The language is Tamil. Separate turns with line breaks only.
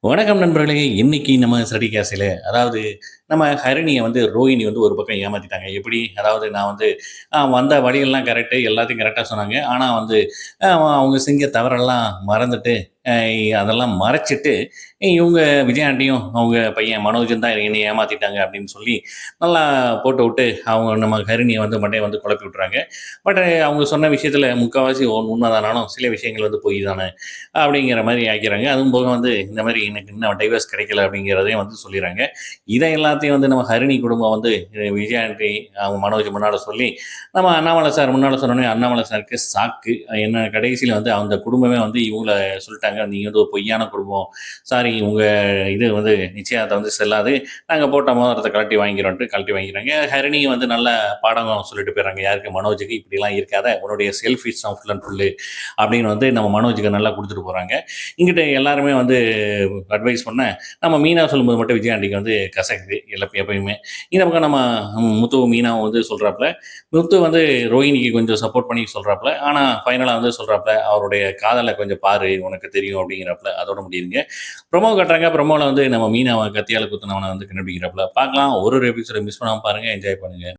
வணக்கம் நண்பர்களே! இன்னைக்கு நம்ம ஸ்டடி கிளாஸ்ல அதாவது நம்ம ஹரிணிய ரோஹிணி ஒரு பக்கம் ஏமாத்திட்டாங்க. எப்படி? அதாவது நான் வந்த வழியெல்லாம் கரெக்ட்டு. எல்லாத்தையும் கரெக்ட்டா சொன்னாங்க. ஆனா அ அவங்க செஞ்ச தவறெல்லாம் மறந்துட்டு, அ அதெல்லாம் மறைச்சிட்டு, இவங்க விஜயாண்டியும், அவங்க பையன் மனோஜும் தான் என்னைய ஏமாத்திட்டாங்க அப்படின்னு சொல்லி, நல்லா போட்டுவுட்டு, அவங்க நம்ம ஹரிணிய மண்டைய குழப்பி விட்டுறாங்க. அவங்க சொன்ன விஷயத்துல முக்காவாசி உண்மைதானாலும், சில விஷயங்கள் பொய் தானே அப்படிங்கிற மாரி ஆக்கிறாங்க. அதுவும் போக இந்த மாரி எனக்கு இன்னும் டைவர்ஸ் கிடைக்கல அப்படிங்கிறதையும் சொல்லிர்றாங்க. இதை எல்லாத்தையும் நம்ம ஹரிணி குடும்பம் விஜயாண்டி, அவங்க மனோஜ் முன்னால சொல்லி, நம்ம அண்ணாமலை சார் முன்னால சொன்னோனே, அண்ணாமலை சாருக்கு ஷாக்கு. என்ன கடைசியில அந்த குடும்பமே இவங்கள சொல்லிட்டாங்க, "நீங்க ஒரு பொய்யான குடும்பம். சாரி உங்க இது நிச்சயதார்த்தம் செல்லாது. நாங்க போட்ட மோதிரத்த கழட்டி வாங்கிக்கிறோன்ட்டு" கழட்டி வாங்கிக்கிறாங்க. ஹரிணி நல்ல பாடம் சொல்லிட்டு போயிடுறாங்க. யாருக்கு? மனோஜுக்கு. "இப்படிலாம் இருக்காத. உன்னுடைய செல்ஃப் இஸ் தான் ஃபுல் அண்ட் ஃபுல்லு" அப்படின்னு நம்ம மனோஜுக்கு நல்லா குடுத்துட்டு போறாங்க. இங்கிட்டு எல்லாருமே அட்வைஸ் பண்ண, நம்ம மீனா சொல்லும்போது மட்டும் விஜயாண்டிக்கு கசக்குது எப்பயுமே. இந்த பக்கம் நம்ம முத்து, மீனாவும் சொல்றாப்புல. முத்து ரோஹிணிக்கு கொஞ்சம் சப்போர்ட் பண்ணி சொல்றாப்புல. ஆனா ஃபைனலா சொல்றாப்புல, "அவருடைய காதல கொஞ்சம் பாரு, உனக்கு தெரியும்" அப்படிங்கிறாப்புல. அதோட முடியுதுங்க. ப்ரொமோ காட்டுறாங்க. ப்ரொமோல நம்ம மீனாவ கத்தியால குத்துனவன கண்டுபிடிக்கிறாப்புல. பார்க்கலாம். ஒரு எபிசோட மிஸ் பண்ணாம பாருங்க. என்ஜாய் பண்ணுங்க.